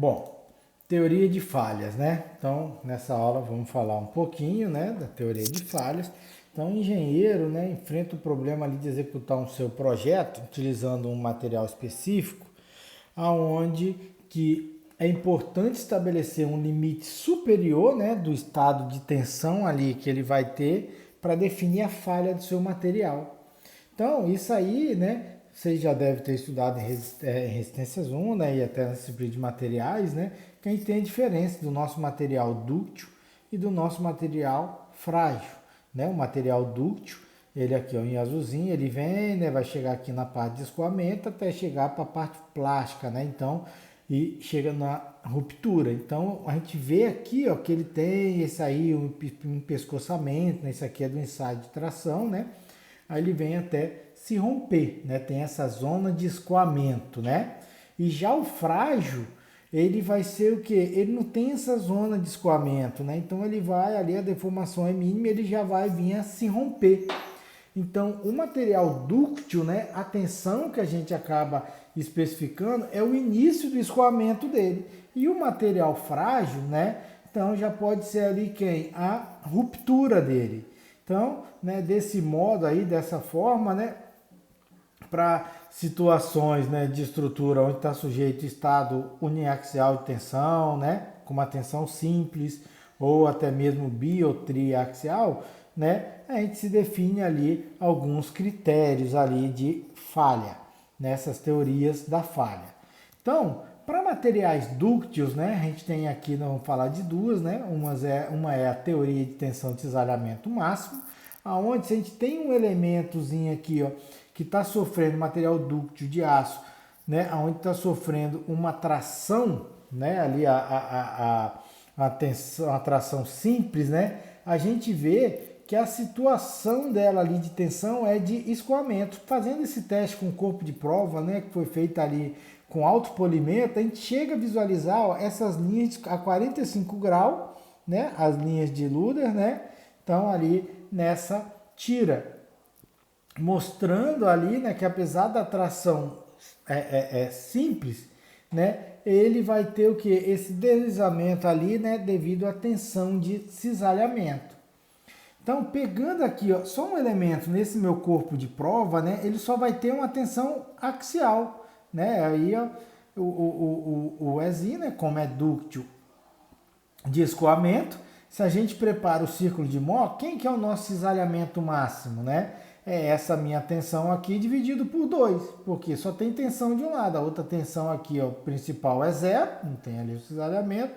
Bom, teoria de falhas, né? Então, nessa aula vamos falar um pouquinho, né, da teoria de falhas. Então, o engenheiro, né, enfrenta o problema ali de executar um seu projeto utilizando um material específico, aonde que é importante estabelecer um limite superior, né, do estado de tensão ali que ele vai ter para definir a falha do seu material. Então, isso aí, né, vocês já devem ter estudado em resistências 1, né, e até na disciplina de materiais, né, que a gente tem a diferença do nosso material dúctil e do nosso material frágil, né? O material dúctil, ele aqui ó, em azulzinho, ele vem, né, vai chegar aqui na parte de escoamento até chegar para a parte plástica, né? Então, e chega na ruptura. Então, a gente vê aqui ó, que ele tem esse aí, um pescoçamento, né? Esse aqui é do ensaio de tração, né? Aí ele vem até se romper, né? Tem essa zona de escoamento, né? E já o frágil, ele vai ser o que? Ele não tem essa zona de escoamento, né? Então ele vai ali, a deformação é mínima, ele já vai vir a se romper. Então, o material dúctil, né, a tensão que a gente acaba especificando é o início do escoamento dele. E o material frágil, né, então já pode ser ali quem? A ruptura dele. Então, né, desse modo aí, dessa forma, né, para situações, né, de estrutura onde está sujeito estado uniaxial de tensão, né, com uma tensão simples ou até mesmo biotriaxial, né, a gente se define ali alguns critérios ali de falha, nessas teorias da falha. Então, para materiais dúcteis, né, a gente tem aqui, nós vamos falar de duas, né, uma é a teoria de tensão de cisalhamento máximo, aonde se a gente tem um elementozinho aqui, ó, que está sofrendo material dúctil de aço, né, onde está sofrendo uma tração, né, ali a tração simples, né, a gente vê que a situação dela ali de tensão é de escoamento. Fazendo esse teste com corpo de prova, né, que foi feito ali com alto polimento, a gente chega a visualizar ó, essas linhas a 45 graus, né, as linhas de Luder, né, estão ali nessa tira, mostrando ali, né, que apesar da tração simples, né, ele vai ter o que? Esse deslizamento ali, né, devido à tensão de cisalhamento. Então, pegando aqui ó, só um elemento nesse meu corpo de prova, né, ele só vai ter uma tensão axial, né, aí ó, o ESI, né, como é dúctil de escoamento, se a gente prepara o círculo de Mohr, quem que é o nosso cisalhamento máximo, né? É essa minha tensão aqui dividido por 2, porque só tem tensão de um lado, a outra tensão aqui, ó, principal é zero, não tem ali o cisalhamento,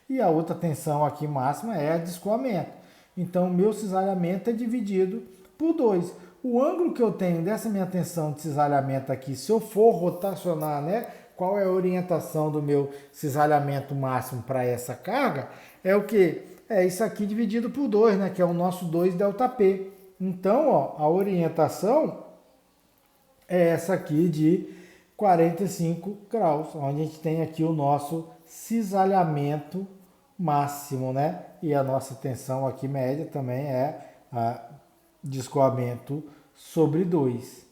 e a outra tensão aqui máxima é a de escoamento. Então, o meu cisalhamento é dividido por 2. O ângulo que eu tenho dessa minha tensão de cisalhamento aqui, se eu for rotacionar, né, qual é a orientação do meu cisalhamento máximo para essa carga, é o que? É isso aqui dividido por 2, né, que é o nosso 2 ΔP. Então, ó, a orientação é essa aqui de 45 graus, onde a gente tem aqui o nosso cisalhamento máximo, né? E a nossa tensão aqui média também é a de escoamento sobre 2.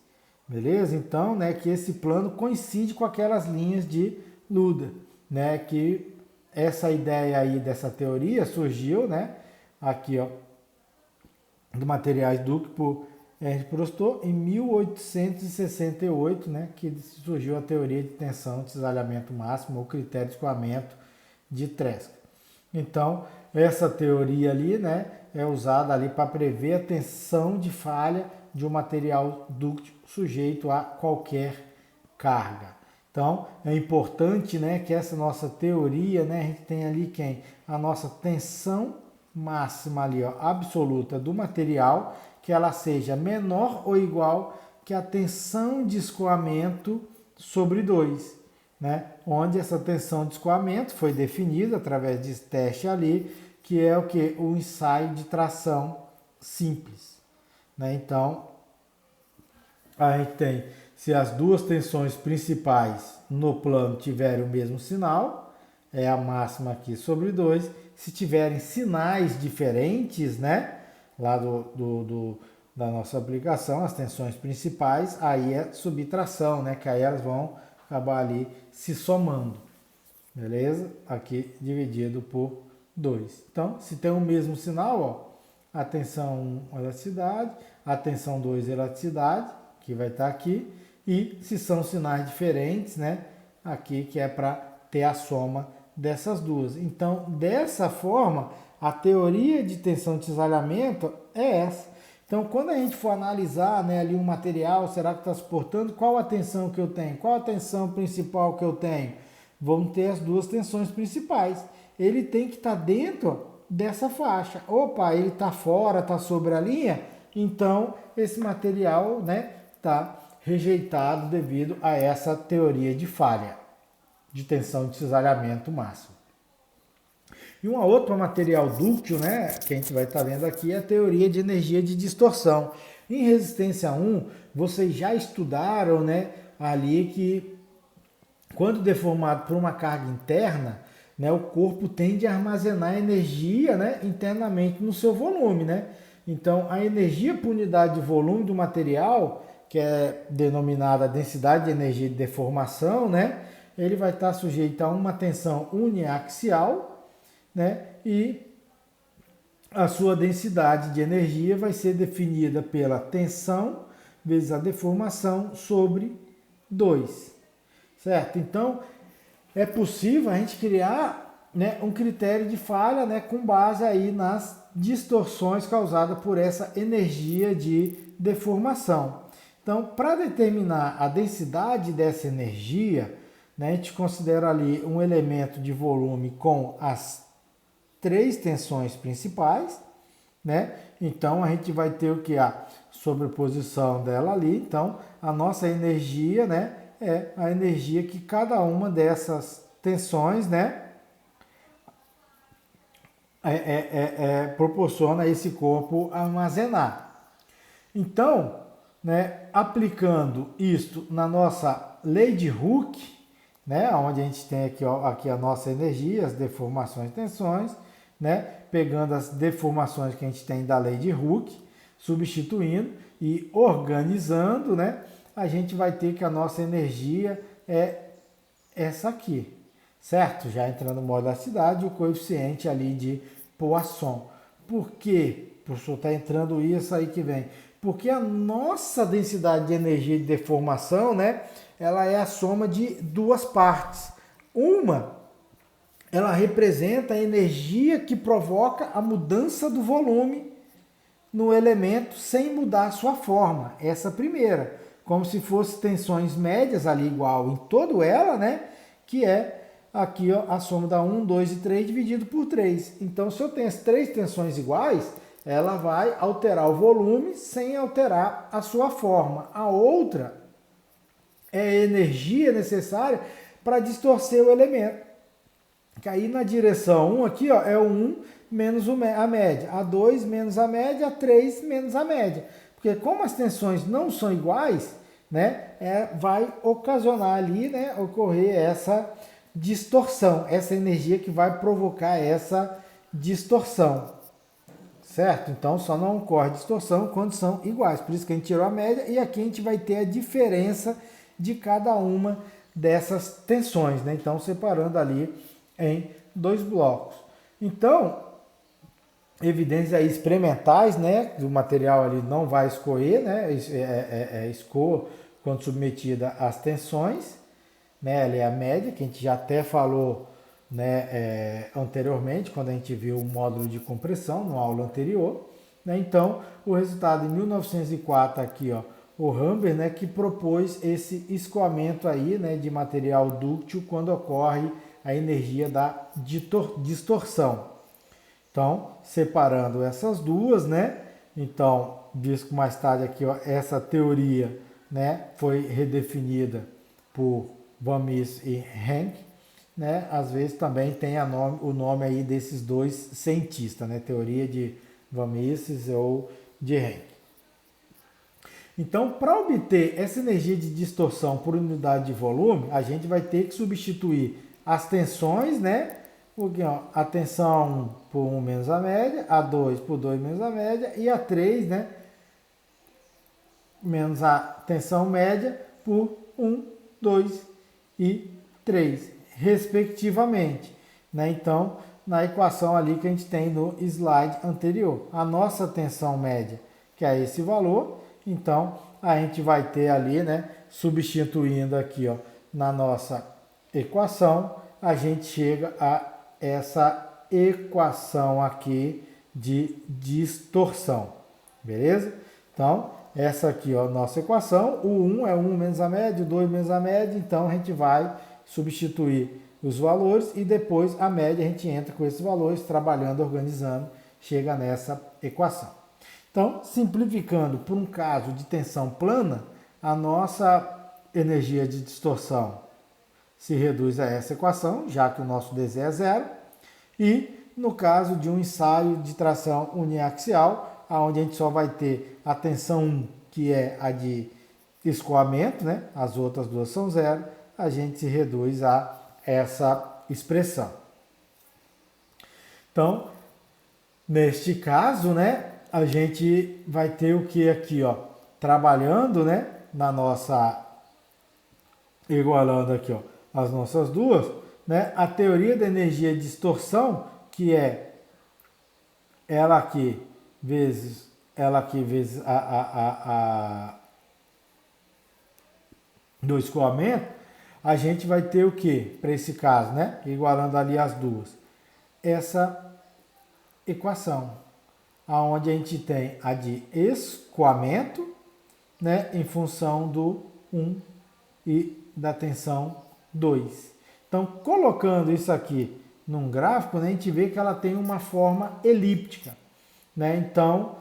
Beleza? Então, né, que esse plano coincide com aquelas linhas de Luder, né, que essa ideia aí dessa teoria surgiu, né, aqui, ó, do materiais dúctil por R. Prostor em 1868, né, que surgiu a teoria de tensão de cisalhamento máximo ou critério de escoamento de Tresca. Então, essa teoria ali, né, é usada ali para prever a tensão de falha de um material dúctil sujeito a qualquer carga. Então, é importante, né, que essa nossa teoria, né, a gente tem ali quem? A nossa tensão máxima ali, ó, absoluta do material, que ela seja menor ou igual que a tensão de escoamento sobre 2, né? Onde essa tensão de escoamento foi definida através de teste ali, que é o que? O ensaio de tração simples, né? Então, a gente tem, se as duas tensões principais no plano tiverem o mesmo sinal, é a máxima aqui sobre 2. Se tiverem sinais diferentes, né, lá da nossa aplicação, as tensões principais, aí é subtração, né, que aí elas vão acabar ali se somando. beleza? Aqui dividido por 2. Então, se tem o mesmo sinal, ó, a tensão 1, elasticidade, a tensão 2, elasticidade, que vai estar aqui, e se são sinais diferentes, né, aqui que é para ter a soma dessas duas. Então, dessa forma, a teoria de tensão de cisalhamento é essa. Então, quando a gente for analisar, né, ali um material, será que está suportando? Qual a tensão que eu tenho? Qual a tensão principal que eu tenho? Vamos ter as duas tensões principais. Ele tem que estar dentro dessa faixa. Opa, ele está fora, está sobre a linha, então esse material, né, está rejeitado devido a essa teoria de falha, de tensão de cisalhamento máximo. E uma outra material dúctil, né, que a gente vai estar vendo aqui, é a teoria de energia de distorção. Em resistência 1, vocês já estudaram, né, ali que quando deformado por uma carga interna, né, o corpo tende a armazenar energia, né, internamente no seu volume, né? Então, a energia por unidade de volume do material, que é denominada densidade de energia de deformação, né, ele vai estar sujeito a uma tensão uniaxial, né, e a sua densidade de energia vai ser definida pela tensão vezes a deformação sobre 2, certo? Então, é possível a gente criar, né, um critério de falha, né, com base aí nas distorções causadas por essa energia de deformação. Então, para determinar a densidade dessa energia, né, a gente considera ali um elemento de volume com as 3 tensões principais, né? Então, a gente vai ter o que? A sobreposição dela ali. Então, a nossa energia, né, é a energia que cada uma dessas tensões, né, proporciona a esse corpo armazenar. Então, né, aplicando isto na nossa lei de Hooke, né, onde a gente tem aqui, ó, aqui a nossa energia, as deformações e tensões, né, pegando as deformações que a gente tem da lei de Hooke, substituindo e organizando, né, a gente vai ter que a nossa energia é essa aqui, certo? Já entrando no modo elasticidade, o coeficiente ali de Poisson. Por quê? O professor está entrando isso aí que vem. Porque a nossa densidade de energia de deformação, né, ela é a soma de duas partes. Uma, ela representa a energia que provoca a mudança do volume no elemento sem mudar a sua forma. Essa primeira, como se fosse tensões médias ali igual em toda ela, né? Que é aqui, ó, a soma da 1, 2 e 3 dividido por 3. Então, se eu tenho as 3 tensões iguais, ela vai alterar o volume sem alterar a sua forma. A outra é a energia necessária para distorcer o elemento. Que aí na direção 1 aqui, ó, é o 1 menos a média, a 2 menos a média, a 3 menos a média. Porque como as tensões não são iguais, né, vai ocasionar ali, né, ocorrer essa distorção, essa energia que vai provocar essa distorção, certo? Então só não ocorre distorção quando são iguais, por isso que a gente tirou a média e aqui a gente vai ter a diferença de cada uma dessas tensões, né? Então separando ali em 2 blocos. Então, evidências aí experimentais, né, do material ali não vai escorrer, né, escoa quando submetida às tensões, né, ali é a média, que a gente já até falou, né, anteriormente, quando a gente viu o módulo de compressão, na aula anterior, né, então, o resultado em 1904 aqui, ó, o Humber, né, que propôs esse escoamento aí, né, de material dúctil quando ocorre a energia da distorção. Então, separando essas duas, né? Então, visto que mais tarde aqui, ó, essa teoria, né, foi redefinida por Van Mises e Henck, né? Às vezes também tem o nome aí desses dois cientistas, né? Teoria de Van Mises ou de Henck. Então, para obter essa energia de distorção por unidade de volume, a gente vai ter que substituir as tensões, né? Porque ó, a tensão por 1 menos a média, a 2 por 2 menos a média e a 3, né? Menos a tensão média por 1, 2 e 3, respectivamente, né? Então, na equação ali que a gente tem no slide anterior, a nossa tensão média, que é esse valor, então a gente vai ter ali, né, substituindo aqui, ó, na nossa equação, a gente chega a essa equação aqui de distorção, beleza? Então, essa aqui, ó, nossa equação, o 1 é 1 menos a média, o 2 menos a média, então a gente vai substituir os valores e depois a média a gente entra com esses valores, trabalhando, organizando, chega nessa equação. Então, simplificando por um caso de tensão plana, a nossa energia de distorção se reduz a essa equação, já que o nosso dz é zero, e no caso de um ensaio de tração uniaxial, onde a gente só vai ter a tensão 1, que é a de escoamento, né? As outras duas são zero, a gente se reduz a essa expressão. Então, neste caso, né, a gente vai ter o que aqui, ó, trabalhando, né, na nossa, igualando aqui, ó, as nossas duas, né, a teoria da energia de distorção, que é ela aqui vezes do escoamento, a gente vai ter o que para esse caso, né? Igualando ali as duas. Essa equação, aonde a gente tem a de escoamento, né? Em função do 1 e da tensão 2. Então, colocando isso aqui num gráfico, né, a gente vê que ela tem uma forma elíptica, né? Então,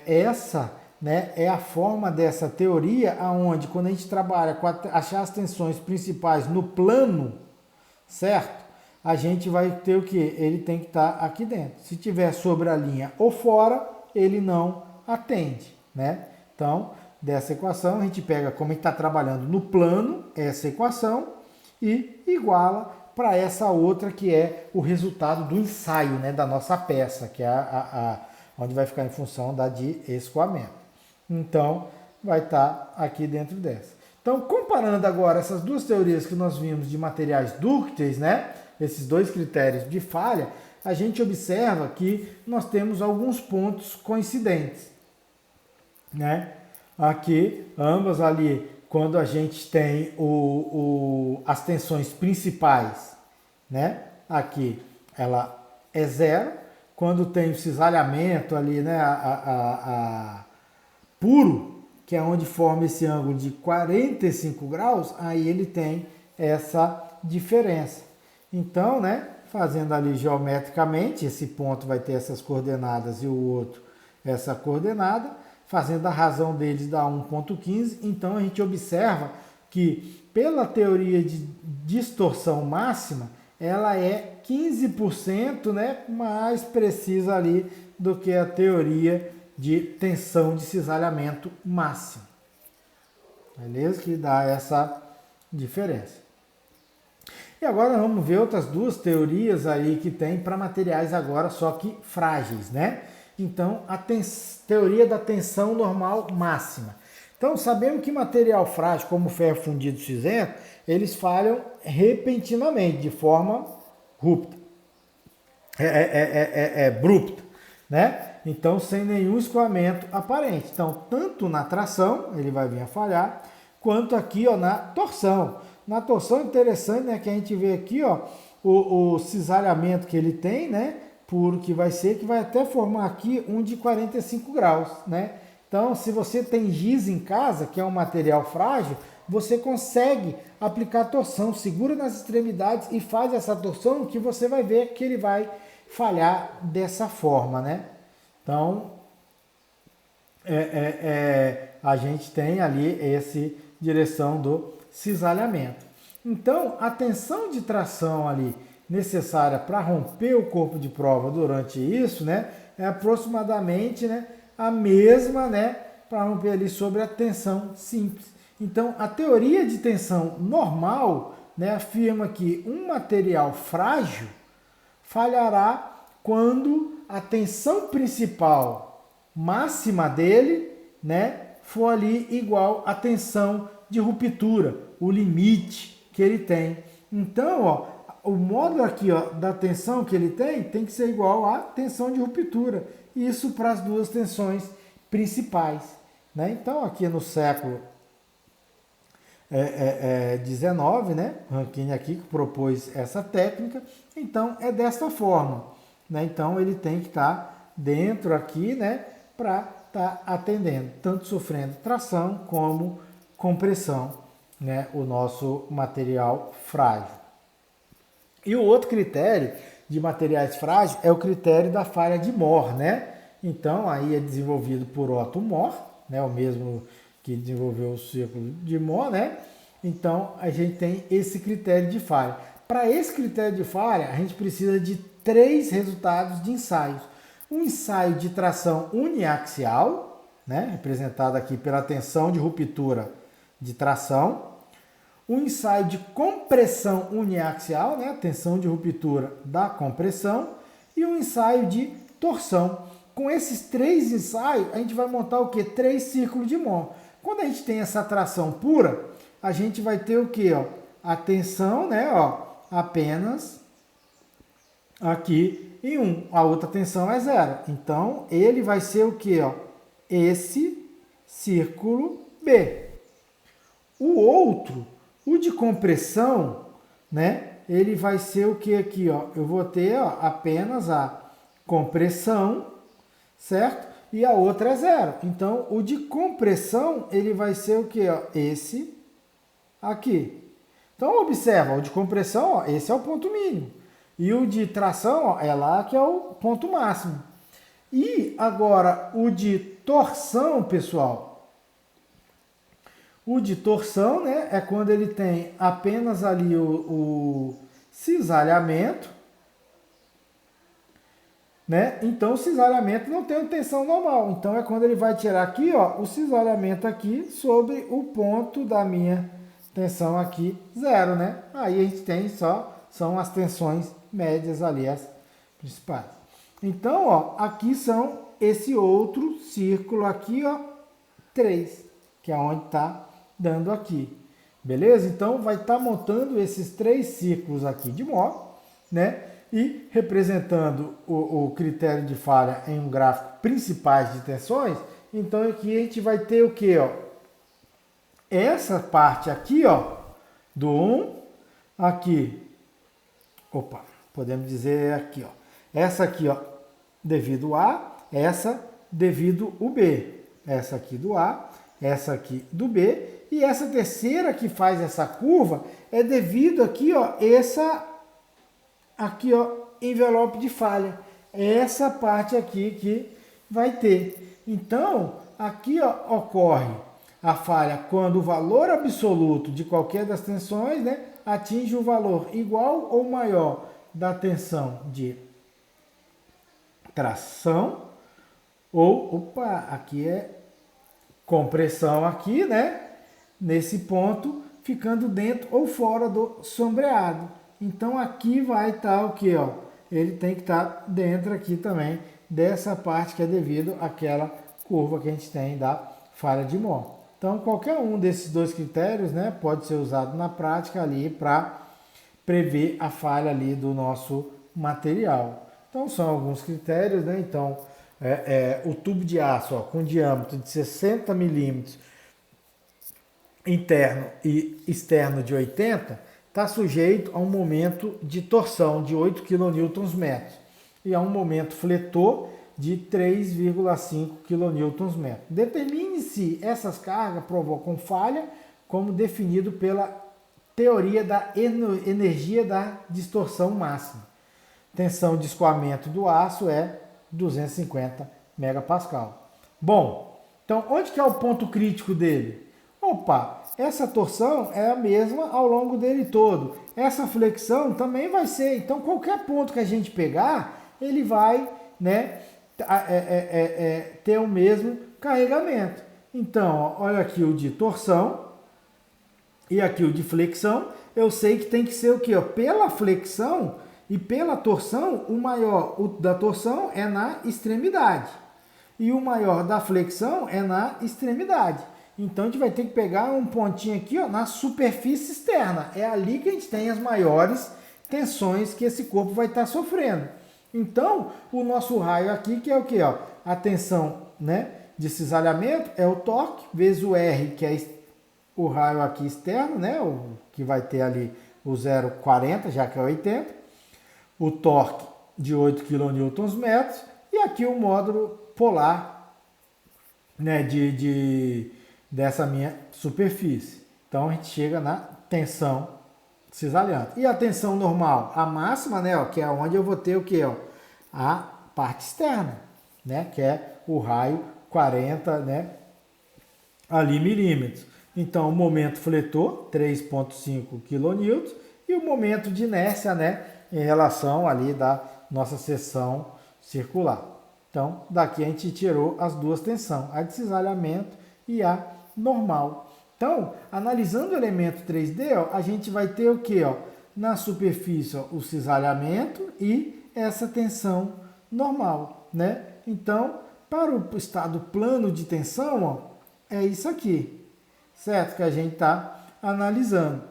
essa, né, é a forma dessa teoria, aonde quando a gente trabalha com achar as tensões principais no plano, certo? A gente vai ter o que? Ele tem que estar aqui dentro. Se tiver sobre a linha ou fora, ele não atende, né? Então, dessa equação, a gente pega como a gente está trabalhando no plano, essa equação, e iguala para essa outra que é o resultado do ensaio, né, da nossa peça, que é onde vai ficar em função da de escoamento. Então, vai estar aqui dentro dessa. Então, comparando agora essas duas teorias que nós vimos de materiais dúcteis, né, esses dois critérios de falha, a gente observa que nós temos alguns pontos coincidentes, né? Aqui, ambas ali, quando a gente tem as tensões principais, né? Aqui ela é zero. Quando tem o cisalhamento ali, né? Puro, que é onde forma esse ângulo de 45 graus, aí ele tem essa diferença. Então, né? Fazendo ali geometricamente, esse ponto vai ter essas coordenadas e o outro essa coordenada. Fazendo a razão deles dá 1,15, então a gente observa que pela teoria de distorção máxima, ela é 15%, né, mais precisa ali do que a teoria de tensão de cisalhamento máximo. Beleza? Que dá essa diferença. E agora vamos ver outras duas teorias aí que tem para materiais agora, só que frágeis, né? Então, a teoria da tensão normal máxima. Então, sabemos que material frágil, como ferro fundido cinzento, eles falham repentinamente, de forma abrupta, né? Então, sem nenhum escoamento aparente. Então, tanto na tração, ele vai vir a falhar, quanto aqui, ó, na torção. Na torção, interessante, né, que a gente vê aqui, ó, o cisalhamento que ele tem, né? Puro que vai até formar aqui um de 45 graus, né? Então, se você tem giz em casa, que é um material frágil, você consegue aplicar torção, segura nas extremidades e faz essa torção que você vai ver que ele vai falhar dessa forma, né? Então, a gente tem ali essa direção do cisalhamento. Então, a tensão de tração ali necessária para romper o corpo de prova durante isso, né, é aproximadamente, né, a mesma, né, para romper ali sobre a tensão simples. Então, a teoria de tensão normal, né, afirma que um material frágil falhará quando a tensão principal máxima dele, né, for ali igual à tensão de ruptura, o limite que ele tem. Então, ó, o módulo aqui, ó, da tensão que ele tem que ser igual à tensão de ruptura. Isso para as duas tensões principais, né? Então, aqui no século 19, né? Rankine aqui que propôs essa técnica. Então, é desta forma, né? Então, ele tem que estar dentro aqui, né? Para estar atendendo, tanto sofrendo tração como compressão, né? O nosso material frágil. E o outro critério de materiais frágeis é o critério da falha de Mohr, né? Então, aí é desenvolvido por Otto Mohr, né? O mesmo que desenvolveu o círculo de Mohr, né? Então, a gente tem esse critério de falha. Para esse critério de falha, a gente precisa de 3 resultados de ensaios. Um ensaio de tração uniaxial, né? Representado aqui pela tensão de ruptura de tração. Um ensaio de compressão uniaxial, né? Tensão de ruptura da compressão. E um ensaio de torção. Com esses 3 ensaios, a gente vai montar o quê? 3 círculos de Mohr. Quando a gente tem essa tração pura, a gente vai ter o quê? Ó? A tensão, né? Ó, apenas aqui em 1. A outra tensão é 0. Então, ele vai ser o quê? Ó? Esse círculo B. O outro, o de compressão, né? Ele vai ser o que aqui? Ó? Eu vou ter, ó, apenas a compressão, certo? E a outra é 0. Então, o de compressão, ele vai ser o que? Esse aqui. Então, observa, o de compressão, ó, esse é o ponto mínimo. E o de tração, ó, é lá que é o ponto máximo. E agora, o de torção, pessoal. O de torção, né, é quando ele tem apenas ali o cisalhamento, né? Então, o cisalhamento não tem tensão normal. Então, é quando ele vai tirar aqui, ó, o cisalhamento aqui sobre o ponto da minha tensão aqui, 0, né? Aí a gente tem são as tensões médias ali, as principais. Então, ó, aqui são esse outro círculo aqui, ó, 3, que é onde está dando aqui. Beleza? Então, vai estar montando esses 3 círculos aqui de Mohr, né? E representando o critério de falha em um gráfico principais de tensões, então aqui a gente vai ter o que? Essa parte aqui, ó, do 1, aqui, podemos dizer aqui, ó, essa aqui, ó, devido A, essa devido o B, essa aqui do A, essa aqui do B, e essa terceira que faz essa curva é devido aqui, ó, aqui, ó, envelope de falha. É essa parte aqui que vai ter. Então, aqui, ó, ocorre a falha quando o valor absoluto de qualquer das tensões, né, atinge o valor igual ou maior da tensão de tração, ou, aqui é compressão aqui, né, nesse ponto, ficando dentro ou fora do sombreado. Então, aqui vai estar o que? Ele tem que estar dentro aqui também dessa parte que é devido àquela curva que a gente tem da falha de Mohr. Então, qualquer um desses 2 critérios, né, pode ser usado na prática ali para prever a falha ali do nosso material. Então, são alguns critérios, né? Então, o tubo de aço, ó, com diâmetro de 60 milímetros, interno e externo de 80, está sujeito a um momento de torção de 8 kNm e a um momento fletor de 3,5 kNm. Determine se essas cargas provocam falha, como definido pela teoria da energia da distorção máxima. Tensão de escoamento do aço é 250 MPa. Bom, então onde que é o ponto crítico dele? Essa torção é a mesma ao longo dele todo. Essa flexão também vai ser. Então, qualquer ponto que a gente pegar, ele vai, né, ter o mesmo carregamento. Então, olha aqui o de torção e aqui o de flexão. Eu sei que tem que ser o quê? Pela flexão e pela torção, o maior da torção é na extremidade. E o maior da flexão é na extremidade. Então a gente vai ter que pegar um pontinho aqui, ó, na superfície externa. É ali que a gente tem as maiores tensões que esse corpo vai estar sofrendo. Então, o nosso raio aqui, que é o que? A tensão, né, de cisalhamento é o torque, vezes o R, que é o raio aqui externo, né, o que vai ter ali o 0,40, já que é 80, o torque de 8 kN, e aqui o módulo polar, né, dessa minha superfície. Então a gente chega na tensão cisalhante. E a tensão normal? A máxima, né, ó, que é onde eu vou ter o que? A parte externa, né, que é o raio 40, né, ali milímetros. Então, o momento fletor, 3,5 kN, e o momento de inércia, né, em relação ali da nossa seção circular. Então, daqui a gente tirou as duas tensões, a de cisalhamento e a normal. Então, analisando o elemento 3D, ó, a gente vai ter o que? Na superfície, ó, o cisalhamento e essa tensão normal, né? Então, para o estado plano de tensão, ó, é isso aqui, certo? Que a gente está analisando.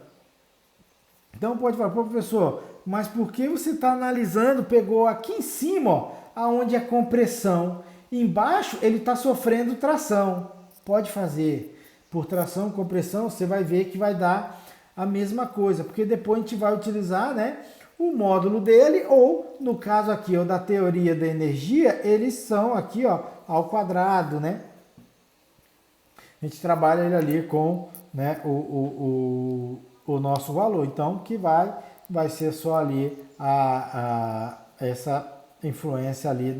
Então pode falar, professor, mas por que você está analisando, pegou aqui em cima, ó, aonde é compressão, embaixo ele está sofrendo tração. Pode fazer por tração, compressão, você vai ver que vai dar a mesma coisa, porque depois a gente vai utilizar, né, o módulo dele, ou no caso aqui, ó, da teoria da energia, eles são aqui, ó, ao quadrado, né? A gente trabalha ele ali com, né, o nosso valor. Então, que vai ser só ali essa influência ali,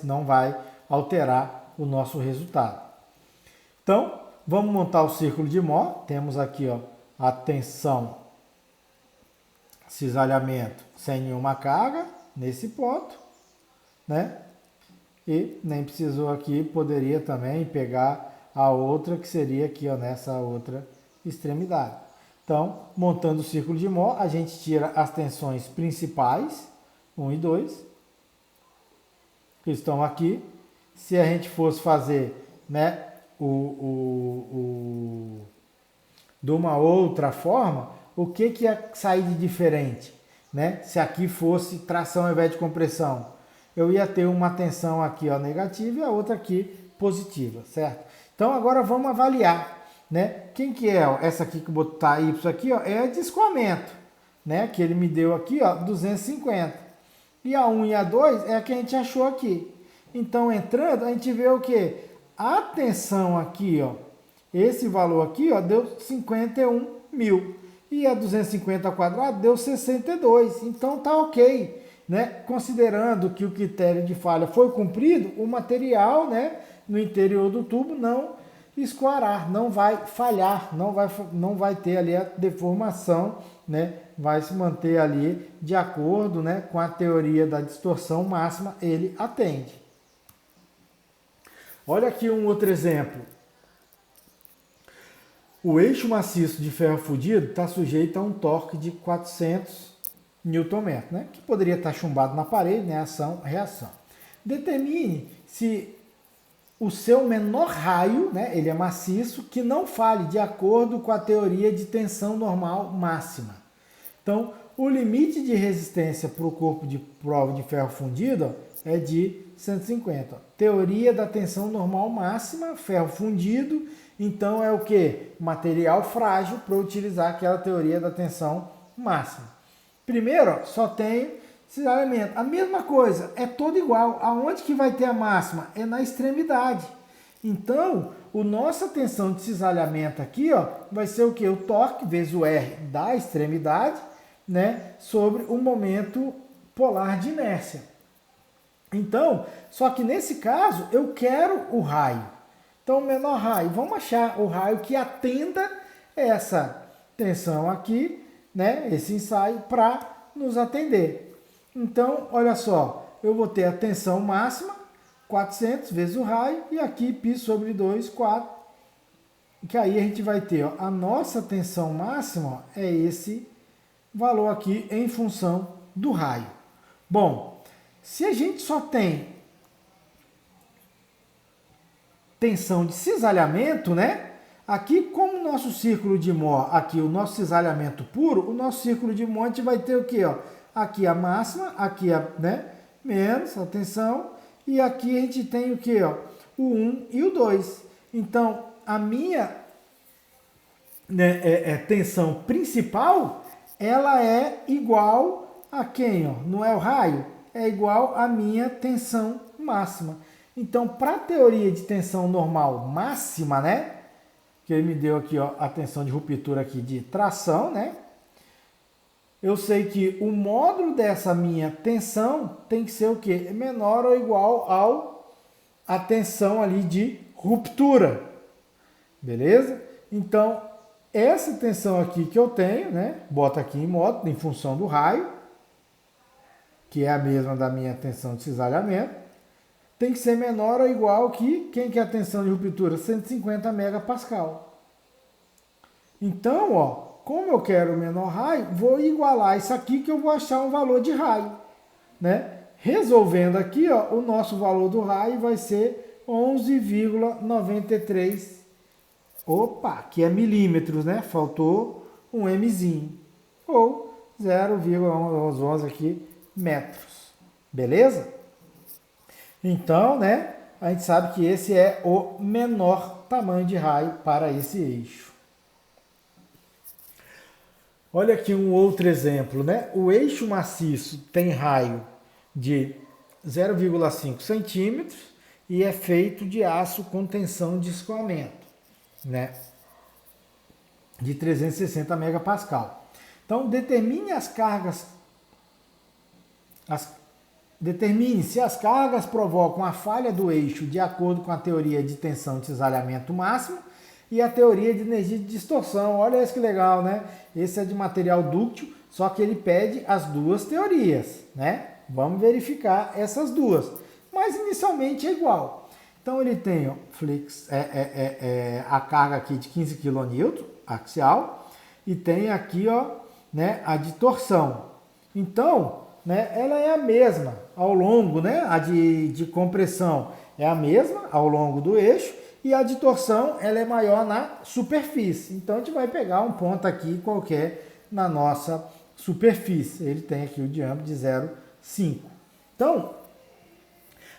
não vai alterar o nosso resultado. Então, vamos montar o círculo de Mohr. Temos aqui, ó, a tensão, cisalhamento sem nenhuma carga nesse ponto, né? E nem precisou aqui, poderia também pegar a outra que seria aqui, ó, nessa outra extremidade. Então, montando o círculo de Mohr, a gente tira as tensões principais, 1 e 2, que estão aqui. Se a gente fosse fazer, né, de uma outra forma, o que ia sair de diferente, né? Se aqui fosse tração ao invés de compressão, eu ia ter uma tensão aqui, ó, negativa e a outra aqui positiva, certo? Então agora vamos avaliar, né? Quem que é? Ó, essa aqui que botar Y aqui, ó, é de escoamento, né? Que ele me deu aqui, ó, 250. E a 1 e a 2 é a que a gente achou aqui. Então entrando, a gente vê o que? A tensão aqui, ó, esse valor aqui, ó, deu 51 mil. E a 250 ao quadrado deu 62. Então tá ok, né? Considerando que o critério de falha foi cumprido, o material, né, no interior do tubo não escoará, não vai falhar, não vai ter ali a deformação, né? Vai se manter ali de acordo, né, com a teoria da distorção máxima, ele atende. Olha aqui um outro exemplo. O eixo maciço de ferro fundido está sujeito a um torque de 400 Nm, né? Que poderia estar chumbado na parede, né? Ação-reação. Determine se o seu menor raio, né? Ele é maciço, que não falhe de acordo com a teoria de tensão normal máxima. Então, o limite de resistência para o corpo de prova de ferro fundido é de 150. Teoria da tensão normal máxima, ferro fundido. Então é o que? Material frágil para utilizar aquela teoria da tensão máxima. Primeiro, ó, só tem cisalhamento. A mesma coisa, é todo igual. Aonde que vai ter a máxima? É na extremidade. Então, a nossa tensão de cisalhamento aqui, ó, vai ser o que? O torque vezes o R da extremidade, né, sobre o momento polar de inércia. Então, só que nesse caso, eu quero o raio. Então, o menor raio, vamos achar o raio que atenda essa tensão aqui, né, esse ensaio, para nos atender. Então, olha só, eu vou ter a tensão máxima, 400 vezes o raio, e aqui π sobre 2, 4. Que aí a gente vai ter, ó, a nossa tensão máxima, ó, é esse valor aqui em função do raio. Bom, se a gente só tem tensão de cisalhamento, né? Aqui, como o nosso círculo de Mohr, aqui o nosso cisalhamento puro, o nosso círculo de Mohr a gente vai ter o quê? Ó? Aqui a máxima, aqui a, né, menos, atenção, e aqui a gente tem o quê? Ó? O 1 e o 2. Então, a minha, né, tensão principal, ela é igual a quem? Ó? Não é o raio? É igual à minha tensão máxima. Então, para a teoria de tensão normal máxima, né? Que ele me deu aqui, ó, a tensão de ruptura aqui de tração, né? Eu sei que o módulo dessa minha tensão tem que ser o quê? Menor ou igual à tensão ali de ruptura. Beleza? Então, essa tensão aqui que eu tenho, né? Bota aqui em módulo, em função do raio, que é a mesma da minha tensão de cisalhamento, tem que ser menor ou igual que, quem que é a tensão de ruptura? 150 megapascal. Então, ó, como eu quero o menor raio, vou igualar isso aqui que eu vou achar um valor de raio, né? Resolvendo aqui, ó, o nosso valor do raio vai ser 11,93. Opa, que é milímetros, né? Faltou um mzinho. Ou 0,11 aqui metros. Beleza? Então, né, a gente sabe que esse é o menor tamanho de raio para esse eixo. Olha aqui um outro exemplo, né? O eixo maciço tem raio de 0,5 centímetros e é feito de aço com tensão de escoamento, né? De 360 megapascal. Então, determine as cargas, determine se as cargas provocam a falha do eixo de acordo com a teoria de tensão de cisalhamento máximo e a teoria de energia de distorção. Olha isso que legal, né? Esse é de material dúctil, só que ele pede as duas teorias, né? Vamos verificar essas duas. Mas inicialmente é igual. Então ele tem ó, a carga aqui de 15 kN axial e tem aqui ó, né, a de torção. Então, né, ela é a mesma ao longo, né, a de compressão é a mesma ao longo do eixo e a de torção ela é maior na superfície. Então a gente vai pegar um ponto aqui qualquer na nossa superfície. Ele tem aqui o diâmetro de 0,5. Então,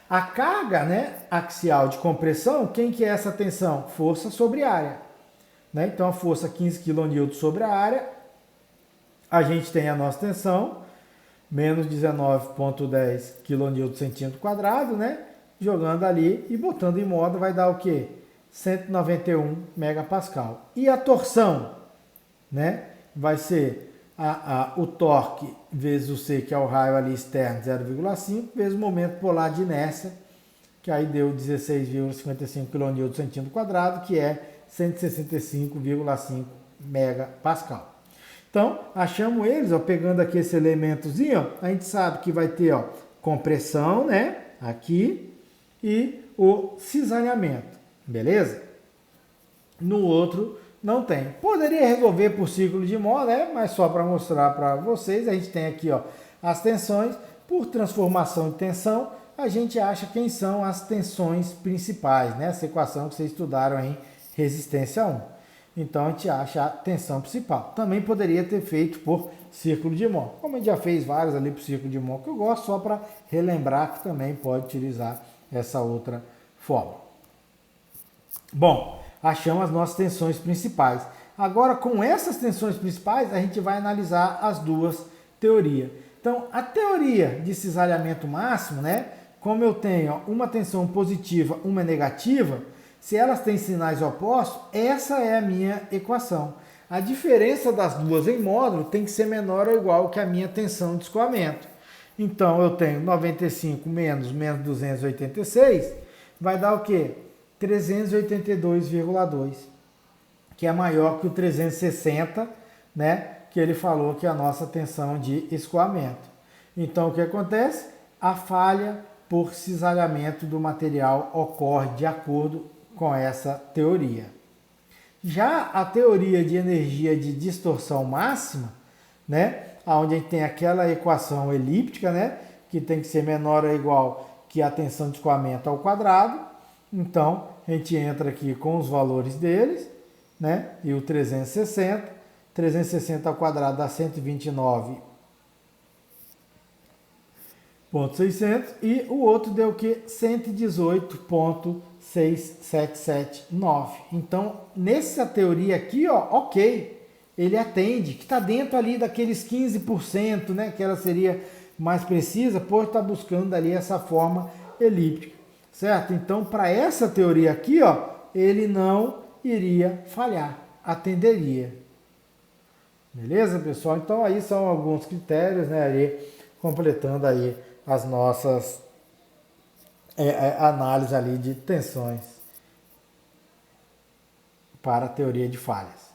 a carga, né, axial de compressão, quem que é essa tensão? Força sobre área. Né? Então a força 15 kN sobre a área, a gente tem a nossa tensão, menos 19,10 kN/cm², né? Jogando ali e botando em moda vai dar o quê? 191 megapascal. E a torção, né? Vai ser o torque vezes o C, que é o raio ali externo, 0,5, vezes o momento polar de inércia, que aí deu 16,55 kN/cm², que é 165,5 megapascal. Então, achamos eles, ó, pegando aqui esse elementozinho, ó, a gente sabe que vai ter ó, compressão, né, aqui, e o cisalhamento, beleza? No outro não tem. Poderia resolver por ciclo de Mohr, né, mas só para mostrar para vocês, a gente tem aqui ó, as tensões, por transformação de tensão, a gente acha quem são as tensões principais, né, essa equação que vocês estudaram em resistência 1. Então a gente acha a tensão principal. Também poderia ter feito por círculo de Mohr. Como a gente já fez vários ali por círculo de Mohr, que eu gosto só para relembrar que também pode utilizar essa outra forma. Bom, achamos as nossas tensões principais. Agora, com essas tensões principais, a gente vai analisar as duas teorias. Então, a teoria de cisalhamento máximo, né? Como eu tenho uma tensão positiva, uma negativa, se elas têm sinais opostos, essa é a minha equação. A diferença das duas em módulo tem que ser menor ou igual que a minha tensão de escoamento. Então, eu tenho 95 menos 286, vai dar o quê? 382,2, que é maior que o 360, né? Que ele falou que é a nossa tensão de escoamento. Então, o que acontece? A falha por cisalhamento do material ocorre de acordo com essa teoria. Já a teoria de energia de distorção máxima, né, onde a gente tem aquela equação elíptica, né, que tem que ser menor ou igual que a tensão de escoamento ao quadrado. Então, a gente entra aqui com os valores deles né? E o 360. 360 ao quadrado dá 129,600 e o outro deu o que? 118,6779. Então, nessa teoria aqui, ó, ok, ele atende, que está dentro ali daqueles 15%, né? Que ela seria mais precisa, por estar buscando ali essa forma elíptica, certo? Então, para essa teoria aqui, ó, ele não iria falhar, atenderia. Beleza, pessoal? Então, aí são alguns critérios, né? Aí, completando aí as nossas análises ali de tensões para a teoria de falhas.